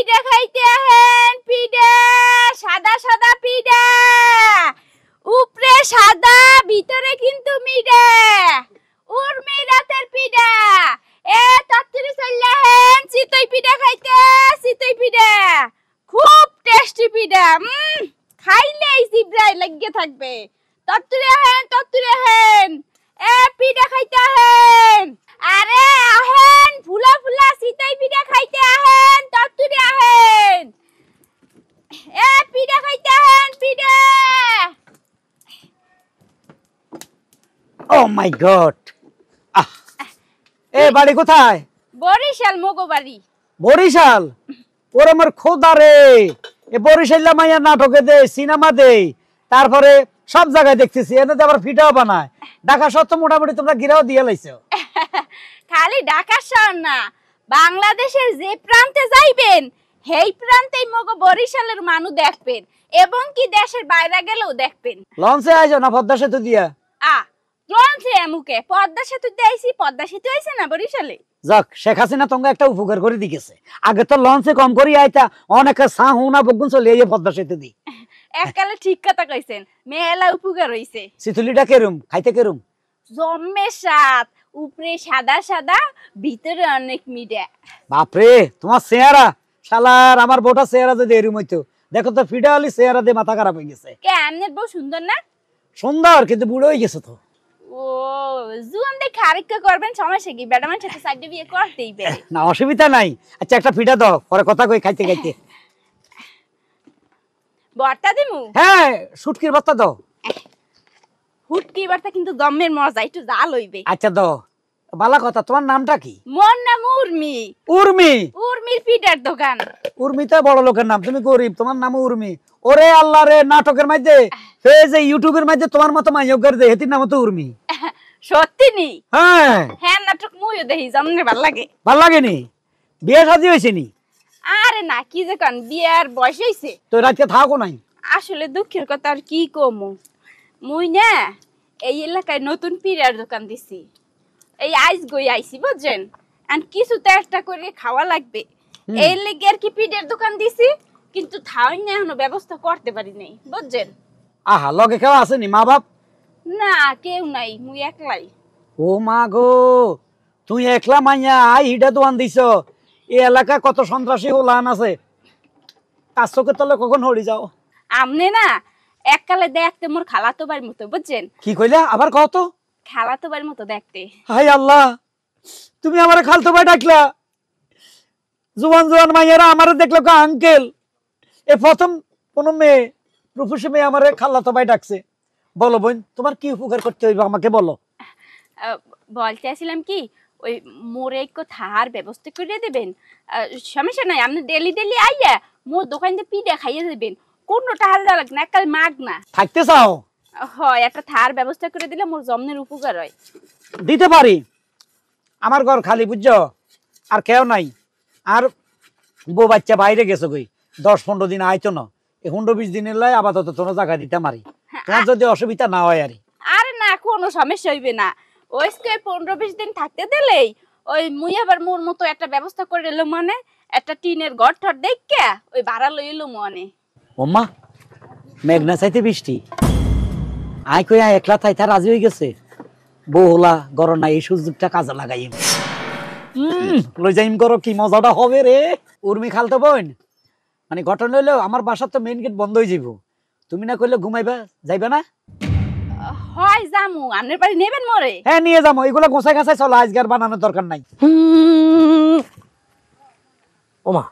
পিঠা খাইতে আহেন পিঠা সাদা সাদা পিঠা উপরে সাদা ভিতরে কিন্তু মিঠা উর্মি রাতের পিঠা এ তাড়াতাড়ি চলে আহেন চিতই পিঠা খাইতে চিতই পিঠা খুব টেস্টি পিঠা খাইলেই জিভরায় লাগিয়ে থাকবে তাড়াতাড়ি আহেন এ পিঠা খাইতে আহেন আরে আহেন ফুলা ফুলা চিতই পিঠা খাইতে আহেন তাড়াতাড়ি আহেন এ পিঠা খাইতে আহেন পিঠা ও মাই গড এ বাড়ি কোথায় বরিশাল মগো বাড়ি বরিশাল ওরে আমার খোদা রে এ বরিশাল মাইয়া নাটকে দে সিনেমা দে তারপরে সব জায়গায় দেখতেছি এনে আবার ফিটাও বানায় ঢাকা শহর তো মোটামুটি তোমরা গিরাও দিয়ে লাইছো খালি ঢাকা শহর না বাংলাদেশের যে প্রান্তে যাইবেন সেই প্রান্তেই মগো বরিশালের মানুষ দেখবেন এবং কি দেশের বাইরে গেলেও দেখবেন লঞ্চে আইছো না পদ্মা সেতু দিয়া লঞ্চে এমুকে পদ্মা সেতু দিয়েছি পদ্মা সেতু আইছে না বরিশালে যাক শেখ হাসিনা তোমাকে একটা উপকার করে দিয়েছে আগে তো লঞ্চে কম করি আইতা অনেকে সাহুনা বগুন চলে এই পদ্মা সেতু দি এককালে ঠিক কথা কইছেন মেলা উপকার হইছে সিতুলিটা কেরুম খাইতে কেরুম জম্মে সাত উপরে সাদা সাদা ভিতরে অনেক মিঠা বাপরে তোমার চেহারা শালার আমার বউটা চেহারা যদি এরুম হইতো দেখো তো ফিডা হলি চেহারা দিয়ে মাথা খারাপ হয়ে গেছে কে আমনের বউ সুন্দর না সুন্দর কিন্তু বুড়ো হয়ে গেছে তো ও জুয়ান দেখে আরেকটা করবেন সমস্যা কি বেটা মানুষ সাথে সাইডে বিয়ে করতেই পারে না অসুবিধা নাই আচ্ছা একটা ফিডা দাও পরে কথা কই খাইতে খাইতে বর্তা দিমু হ্যাঁ শুটকির ভর্তা দাও হুটকি বার্তা কিন্তু দমের মজা একটু জাল হইবে আচ্ছা দাও বালা কথা তোমার নামটা কি মোর নাম উর্মি উর্মি উর্মির পিঠার দোকান উর্মি তো বড় লোকের নাম তুমি গরিব তোমার নাম উর্মি ওরে আল্লাহ রে নাটকের মধ্যে ফেজে ইউটিউবের মধ্যে তোমার মতো মাইয়ক করে দে হেতির নাম তো উর্মি সত্যি নি হ্যাঁ হ্যাঁ নাটক মুইও দেখি জমনে ভাল লাগে ভাল লাগেনি বিয়ে শাদী হয়েছে নি আরে না কি যে কান বিয়ার বয়স হইছে তো রাতে থাকো নাই আসলে দুঃখের কথা আর কি কমু মুই না এই এলাকায় নতুন পিঠার দোকান দিছি এই আইস গই আইছি বুঝছেন আর কিছু তো একটা করে খাওয়া লাগবে এই লেগে আর কি পিঠার দোকান দিছি কিন্তু থাই না এখনো ব্যবস্থা করতে পারি নাই বুঝছেন আহা লগে কেউ আসেনি মা বাপ না কেউ নাই মুই একলাই ও মা গো তুই একলা মাইয়া আই হিডা দোয়ান দিছ এই এলাকা কত সন্ত্রাসী হোলান আছে কাজ চোখের তলে কখন হরি যাও আমনে না এককালে দেখতে মোর খালাতো বাড়ির মতো বুঝছেন কি কইলা আবার কও তো খালাতো বাড়ির মতো দেখতে হাই আল্লাহ তুমি আমারে খালতো ভাই ডাকলা জোয়ান জোয়ান মাইয়ারা আমারে দেখলো কা আঙ্কেল এ প্রথম কোন মেয়ে রূপসী মেয়ে আমারে খালাতো ভাই ডাকছে বলো বোন তোমার কি উপকার করতে হইবে আমাকে বলো বলতে আসছিলাম কি ওই মোরে একটু থার ব্যবস্থা করে দেবেন সমস্যা নাই আপনি ডেলি ডেলি আইয়া মোর দোকান থেকে পিঠা খাইয়ে দেবেন কোনো টাকা দেওয়া লাগে না কাল মাগ না থাকতে চাও হয় একটা থার ব্যবস্থা করে দিলে মোর জমনের উপকার হয় দিতে পারি আমার ঘর খালি বুঝছো আর কেউ নাই আর বউ বাচ্চা বাইরে গেছো কই 10-15 দিন আইতো না এই 15-20 দিনের লাই আপাতত তোর জায়গা দিতে মারি তোমার যদি অসুবিধা না হয় আরে না কোনো সমস্যা হইবে না ওই 15-20 দিন থাকতে দিলেই ওই মুই আবার মোর মতো একটা ব্যবস্থা করে এলো মানে একটা টিনের ঘর ঠর দেখে ওই ভাড়া লই এলো মনে ওম্মা মেঘনা চাইতে বৃষ্টি আই কই একলা থাইতা রাজি হয়ে গেছে বউলা গরম না এই সুযোগটা কাজে লাগাইম লই যাইম করো কি মজাটা হবে রে উর্মি খালতো বোন মানে ঘটনা হইলো আমার বাসার তো মেইন গেট বন্ধ হয়ে যাইব তুমি না কইলে ঘুমাইবা যাইবা না হয় জামু আনের বাড়ি নেবেন মরে হ্যাঁ নিয়ে যাবো এগুলো গোছাই গাছাই চলো আজকার বানানোর দরকার নাই ওমা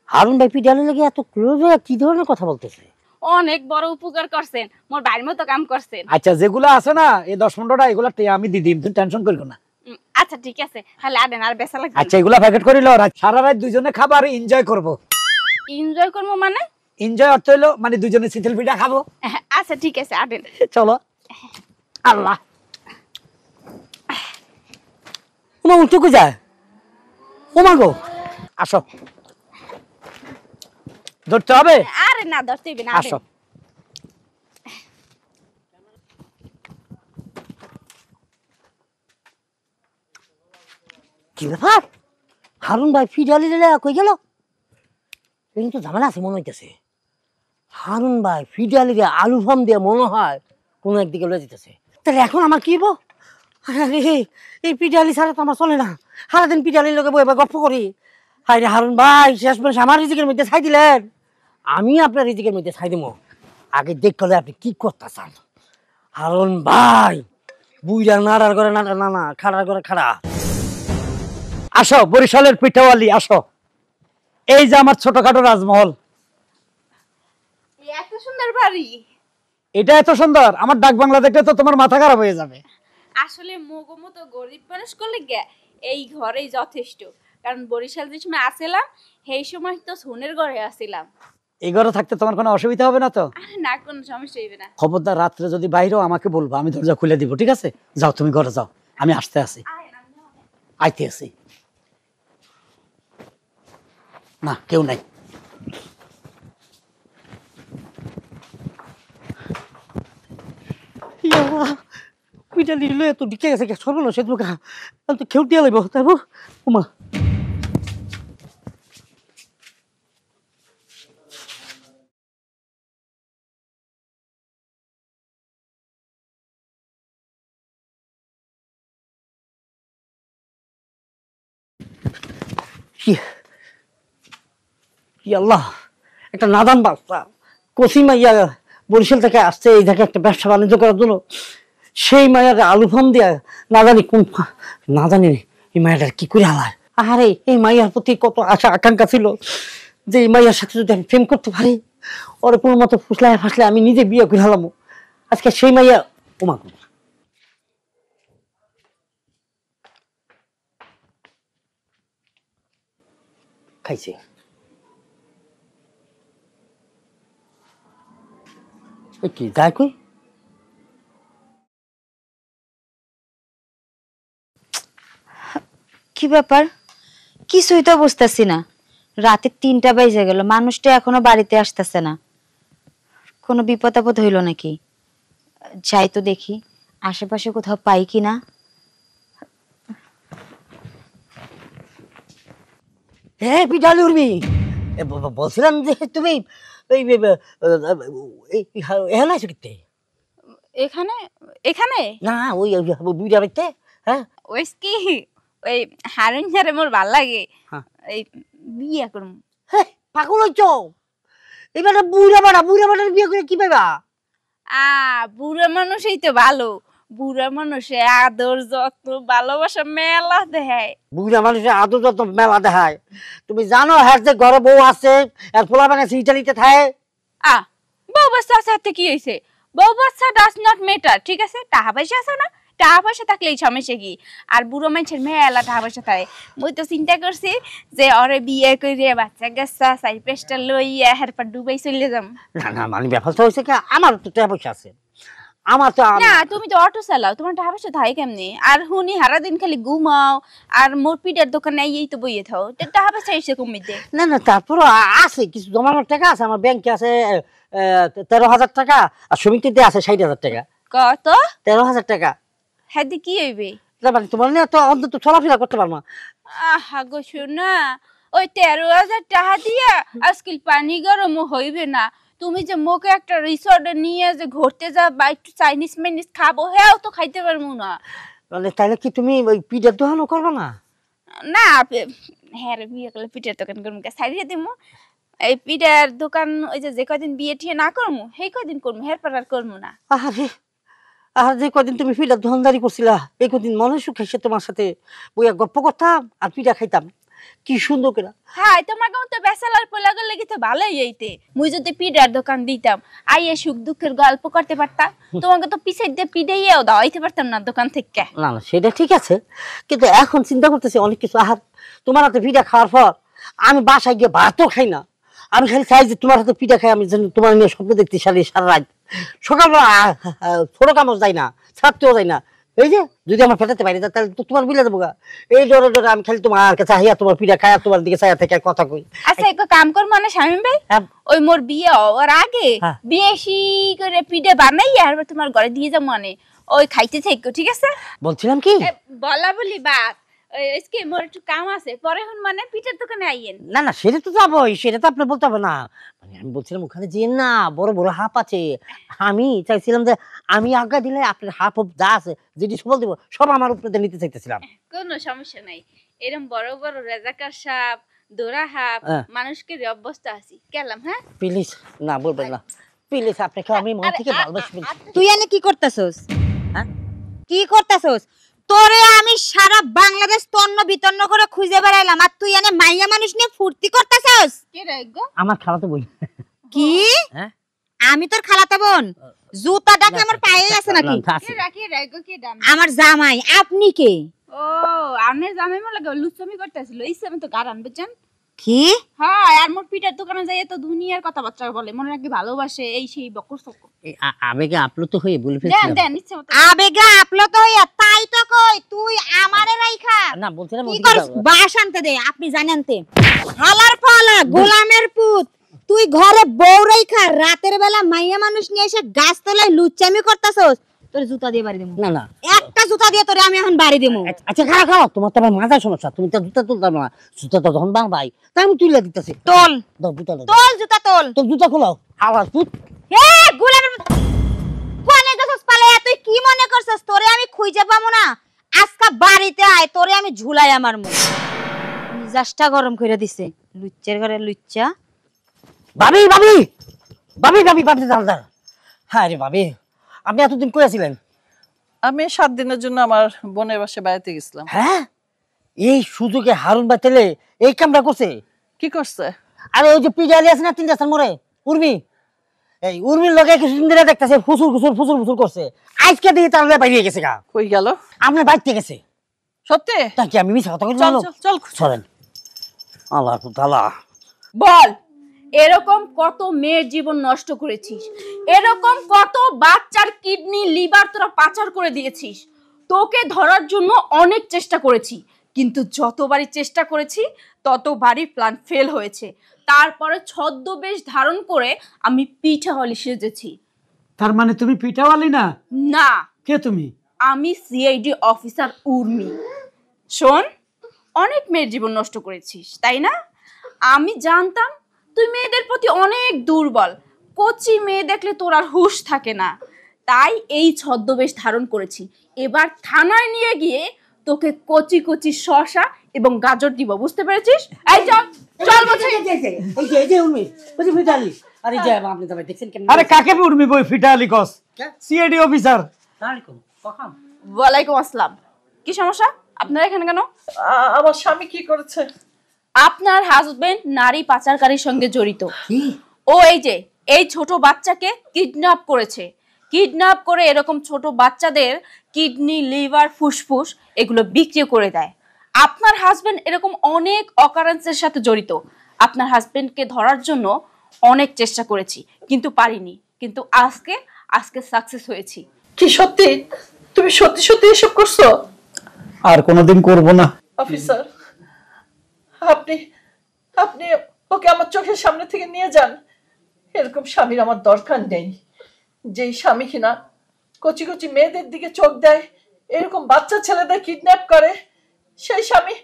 হারুন ভাই পিটালে লাগে এত ক্লোজ হয়ে কি ধরনের কথা বলতেছে অনেক বড় উপকার করছেন মোর বাড়ির মতো কাম করছেন আচ্ছা যেগুলো আছে না এই 10-15টা এগুলো আমি দি দিম তুমি টেনশন করিও না আচ্ছা ঠিক আছে তাহলে আদেন আর বেচা লাগবে আচ্ছা এগুলা প্যাকেট করিল সারা রাত দুইজনে খাবার এনজয় করব এনজয় করব মানে এনজয় অর্থ হলো মানে দুইজনে শীতল পিঠা খাবো আচ্ছা ঠিক আছে আদেন চলো আল্লাহ ওমা উঠে কো যায় ওমা গো আসো ধরতে হবে আরে না ধরতে হবে না আসো কি ব্যাপার হারুন ভাই পিটালে কই গেল কিন্তু ঝামেলা আছে মনে হইতেছে। হারুন ভাই ফিডালি দিয়ে আলু ফার্ম দিয়ে মনে হয় কোনো একদিকে লয়ে যেতেছে। তাহলে এখন আমার কি হবো? আরে এই পিডালি ছাড়া তো আমার চলে না। সারাদিন পিডালির লোকে বই গপ্প করি। হাই রে হারুন ভাই, শেষ মাস আমার রিজিকের মধ্যে ছাই দিলেন, আমি আপনার রিজিকের মধ্যে ছাই দিব। আগে দেখলে আপনি কি করতে চান। হারুন ভাই বুইরা নাড়ার করে নাড়া, না না খাড়ার করে খাড়া। আসো বরিশালের পিঠাওয়ালি, আসো। এই যে আমার ছোটখাটো রাজমহল। এত সুন্দর বাড়ি। এটা এত সুন্দর, আমার ডাক বাংলা দেখলে তো তোমার মাথা খারাপ হয়ে যাবে। আসলে মোগো মতো গরিব মানুষ করলে গে এই ঘরেই যথেষ্ট। কারণ বরিশাল যে সময় আসিলাম সেই সময় তো সোনের ঘরে আসিলাম। এই ঘরে থাকতে তোমার কোনো অসুবিধা হবে না তো? আরে না, কোনো সমস্যা হইবে না। খবরদার রাত্রে যদি বাইরেও আমাকে বলবো, আমি দরজা খুলে দিব, ঠিক আছে? যাও তুমি ঘরে যাও, আমি আসতে আছি, আইতে আছি। না কেউ নাই। পিডালি লয়ে তো ঢিকে গেছে, সর্বনাশ সে তো খেউ দিয়া লাগবো। তারপর উমা কি আল্লাহ, একটা নাদান বাচ্চা কচি মাইয়া বরিশাল থেকে আসছে এই দেখে একটা ব্যবসা বাণিজ্য করার জন্য। সেই মায়ের আলু ফার্ম দিয়া না জানি কোন, না জানি এই মায়ের কি করে হালায়। আরে এই মাইয়ার প্রতি কত আশা আকাঙ্ক্ষা ছিল যে এই মাইয়ার সাথে যদি আমি প্রেম করতে পারি, ওর কোনো মতো ফুসলায় ফাসলে আমি নিজে বিয়ে করে হালাম। আজকে সেই মাইয়া ওমা খাইছে। কি যাই কই কি ব্যাপার? কিছুই তো বুঝতেছি না। রাতে 3টা বেজে গেল, মানুষটা এখনো বাড়িতে আসতেছে না। কোনো বিপদ আপদ হইল নাকি? যাই তো দেখি আশেপাশে কোথাও পাই কিনা। হ্যাঁ পিডালি উর্মি, বলছিলাম যে তুমি এখানে আছো কিতে? এখানে এখানে না ওই বিড়া বাড়িতে। হ্যাঁ ওই কি ওই হারুন ঝারে মোর ভাল লাগে। হ্যাঁ। এই বিয়ে করব। পাগল হইছ? এবার বুড়া বাড়ার বিয়ে করে কি পাইবা? বুড়া মানুষই তো ভালো। বুড়া মানুষে আদর যত্ন ভালোবাসা মেলা দেয়। বুড়া মানুষের আদর যত মেলা দেখায়। তুমি জানো হ্যাঁ যে ঘরে বউ আছে আর পোলা বানাইছে ইটালিতে থাকে। বউ বাচ্চা সাথে কি হয়েছে? বউ বাচ্চা ডাজ নট ম্যাটার, ঠিক আছে? টাকা পয়সা আছে না, টাকা পয়সা থাকলে এই সমস্যা কি? আর বুড়ো মানুষের মেলা টাকা পয়সা থাকে। মুই তো চিন্তা করছি যে ওরে বিয়ে করে বাচ্চা গাচ্চা সাইপ্রেসটা লইয়া এরপর দুবাই চলে যাম। না না মানে ব্যাপারটা হয়েছে কি, আমার তো টাকা পয়সা আছে। আমার তো না, তুমি তো অটো চালাও, তোমার টাকা পয়সা থাকে কেমনি? আর হুনি হারা দিন খালি ঘুমাও আর মোর পিঠার দোকানে এই তো বইয়ে থাও, টাকা পয়সা এসে কমে দে। না না তারপর আছে কিছু জমানোর টাকা আছে। আমার ব্যাংকে আছে 13,000 টাকা, আর সমিতিতে আছে 60,000 টাকা। কত? 13,000 টাকা। হ্যাঁ কি হইবে? মানে তোমার নিয়ে তো অন্তত চলাফেরা করতে পারবো। আহা গো শোনা, ওই 13,000 টাকা দিয়া আজকাল পানি গরম হইবে না। তুমি যে মোকে একটা রিসর্টে নিয়ে যে ঘুরতে যাবা, একটু চাইনিজ মাইনিজ খাবো, হ্যাঁ তো খাইতে পারবো না। মানে তাহলে কি তুমি ওই পিঠার দোকানও করবো না? না, হ্যাঁ রে, বিয়ে করলে পিঠার দোকান করবো, সাইডে দিমু। এই পিঠার দোকান ওই যে কদিন বিয়ে ঠিয়ে না করবো সেই কদিন করবো, হের পর আর করবো না। আরে আর যে কদিন তুমি পিঠার দোকানদারি করছিলা এই কদিন মনে সুখ খাইছে তোমার সাথে বইয়া গপ্প করতাম আর পিঠা খাইতাম, কি সুন্দর করে। হ্যাঁ, তোমাকে তো বেসালার পোলাগর লেগে তো ভালোই হইতে। মুই যদি পিঠার দোকান দিতাম, আইয়ে সুখ দুঃখের গল্প করতে পারতাম। তোমাকে তো পিছাই দিয়ে পিঠাইয়াও দাওয়াইতে পারতাম না দোকান থেকে। না না সেটা ঠিক আছে, কিন্তু এখন চিন্তা করতেছি অনেক কিছু। আহার তোমার হাতে পিঠা খাওয়ার পর আমি বাসায় গিয়ে ভাতও খাই না। আমি খালি চাই যে তোমার হাতে পিঠা খাই, আমি যেন তোমার নিয়ে স্বপ্ন দেখতে সারা রাত। সকালবেলা ছোট কামড় যাই না, ছাড়তেও যাই না। এই যে যদি আমার ফেটাতে পারি তাহলে তো তোমার বিলে দেবো। এই ডরে ডরে আমি খালি তোমার কাছে হাইয়া তোমার পিঠা খাই, তোমার দিকে চাইয়া থেকে কথা কই। আচ্ছা এক কাম কর মানে শামিম ভাই, ওই মোর বিয়ে ওর আগে বেশি করে পিঠে বানাইয়া আর তোমার ঘরে দিয়ে যাবো, মানে ওই খাইতে থাকো, ঠিক আছে? বলছিলাম কি বলা বলি বাদ, আজকে মোর একটু কাম আছে, পরে হন মানে পিঠার দোকানে আইয়েন। না না, সেটা তো যাবোই, সেটা তো আপনি বলতে হবে না। মানে আমি বলছিলাম ওখানে যে না বড় বড় হাফ আছে, আমি চাইছিলাম যে আমি আজ্ঞা দিলে আপনার হাফ অফ যা আছে যেটি সবল দিব সব আমার উপরে নিতে চাইতেছিলাম। কোনো সমস্যা নাই, এরকম বড় বড় রেজাকার সাপ দোরা হাপ মানুষকে অভ্যস্ত আছি কেলাম। হ্যাঁ প্লিজ না বলবেন না, প্লিজ আপনাকে আমি মন থেকে ভালোবাসি। তুই এনে কি করতেছস? হ্যাঁ কি করতেছস? তোরে আমি সারা বাংলাদেশ তন্ন বিতন্ন করে খুঁজে বেড়াইলাম, আর তুই এনে মাইয়া মানুষ নিয়ে ফুর্তি করতেছস? কে রে গো? আমার খালাতো বোন। কি? হ্যাঁ আমি তোর খালাতো বোন? জুতাটা কি আমার পায়ে আছে নাকি? কে রে গো? কে দাম? আমার জামাই। আপনি কে? ও আনে জামাই মনে লাগে লুচ্চামি করতেছিল, ইচ্ছে আমি তো গারান বুঝছেন। কি? হ্যাঁ আর মোর পিঠার দোকানে যাই তো দুনিয়ার কথাবার্তা বলে, মনে রাখি ভালোবাসে এই সেই বকর সকর। আবেগে আপ্লুত হয়ে বলে দেন ফেলছিলাম। দেন ইচ্ছে মতো। আবেগা আপলো তো হইয়া তাই তো কই তুই আমারে রাইখা না বলছিলাম কি ওদিকে করছ? যাবো। বাস আনতে দে, আপনি জানেনতে হালার পালা গোলামের পুত, তুই ঘরে বউ রাইখা রাতের বেলা মাইয়া মানুষ নিয়ে এসে গাছতলায় লুচ্চামি করতাছস। তোর জুতা দিয়ে বাড়ি দেবো। না না একটা জুতা দিয়ে তোরে আমি এখন বাড়ি দেবো। আচ্ছা খারাপ খাও, তোমার তো আমার মাথা সমস্যা, তুমি তো জুতা তুলতাম না, জুতা তো ধন বাং ভাই তাই আমি তুলে দিতেছি। তোল দাও জুতা দাও, তোল জুতা তোল। তো জুতা খোলাও আওয়াজ পুত। হে গোলামের পুত, কোনে গেছস পালাইয়া? তুই কি মনে করছস তোরে আমি খুঁজে পাবো না? আজকা বাড়িতে আয়, তোরে আমি ঝুলাই আমার মুখ। মিজাজটা গরম করে দিছে লুচ্চার ঘরে লুচ্চা। ভাবি ভাবি ভাবি ভাবি ভাবি দাঁড়া দাঁড়া। হ্যাঁ রে ভাবি, আপনি এতদিন কই আছিলেন? আমি 7 দিনের জন্য আমার বোনের বাসায় বেড়াতে গেছিলাম। হ্যাঁ এই সুযোগে হারুন ভাই তেলে এই কামটা করছে। কি করছে? আরে ওই যে পিজালি আছে না 3 রাস্তার মোড়ে, উর্মি, এই উর্মির লগে কিছুদিন ধরে দেখতেছে ফুসুর ফুসুর ফুসুর ফুসুর করছে। আজকে দিয়ে তার বাইরে গেছে গা, কই গেল? আপনার বাইতে গেছে। সত্যি? তা কি আমি মিছা কথা চল বললাম? চল চল চলেন। আল্লাহ তাআলা বল, এরকম কত মেয়ের জীবন নষ্ট করেছিস, এরকম কত বাচ্চার কিডনি লিভার তোরা পাচার করে দিয়েছিস। তোকে ধরার জন্য অনেক চেষ্টা করেছি, কিন্তু যতবারই চেষ্টা করেছি ততবারই প্ল্যান ফেল হয়েছে। তারপরে ছদ্মবেশ ধারণ করে আমি পিঠাওয়ালি সেজেছি। তার মানে তুমি পিঠাওয়ালি না? না, কে তুমি? আমি সিআইডি অফিসার উর্মি। শোন, অনেক মেয়ের জীবন নষ্ট করেছিস তাই না? আমি জানতাম তুই মেয়েদের প্রতি অনেক দুর্বল, কচি মেয়ে দেখলে তোর আর হুঁশ থাকে না, তাই এই ছদ্মবেশ ধারণ করেছি। এবার থানায় নিয়ে গিয়ে তোকে কচি কচি শসা এবং গাজর দিব, বুঝতে পেরেছিস? এই চল চল বলছি। এই যে উর্মি ওই যে পিজালি। আরে যে আপনি তো ভাই দেখছেন কেমন? আরে কাকে উর্মি বই পিঠাওয়ালি কস? CID officer. আলাইকুম কখন? ওয়ালাইকুম আসসালাম। কি সমস্যা? আপনারা এখানে কেন? আমার স্বামী কি করেছে? আপনার হাজবেন্ড নারী পাচারকারীর সঙ্গে জড়িত। কি? ও এই ছোট বাচ্চাকে কিডন্যাপ করেছে। কিডন্যাপ করে এরকম ছোট বাচ্চাদের কিডনি লিভার ফুসফুস এগুলো বিক্রি করে দেয়। আপনার হাজবেন্ড এরকম অনেক অকারেন্সের সাথে জড়িত। আপনার হাজবেন্ডকে ধরার জন্য অনেক চেষ্টা করেছি কিন্তু পারিনি, কিন্তু আজকে সাকসেস হয়েছি। কি সত্যি? তুমি সত্যি সত্যি এসব করছো? আর কোনোদিন করব না। অফিসার, আপনি আপনি ওকে আমার চোখের সামনে থেকে নিয়ে যান। এরকম স্বামীর আমার দরকার নেই, যেই স্বামী কিনা কচি কচি মেয়েদের দিকে চোখ দেয়, এরকম বাচ্চা ছেলেদের কিডন্যাপ করে, সেই স্বামী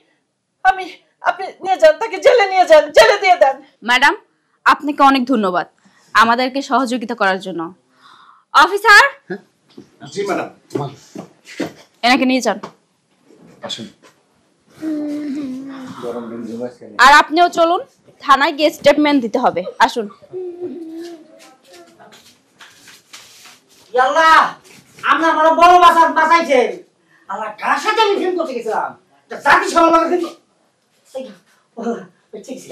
আপনি নিয়ে যান, তাকে জেলে নিয়ে যান, জেলে দিয়ে দেন। ম্যাডাম, আপনাকে অনেক ধন্যবাদ আমাদেরকে সহযোগিতা করার জন্য। অফিসার, জি ম্যাডাম। এনাকে নিয়ে যান। আসুন। আর আপনিও চলুন, থানায় গিয়ে স্টেটমেন্ট দিতে হবে। আসুন। আল্লাহ আমরা বড় বড় বাঁচাইছেন। আল্লাহ কার সাথে আমি ফিল্ম করতে গেছিলাম? জাতি সভা ঠিক ছিল।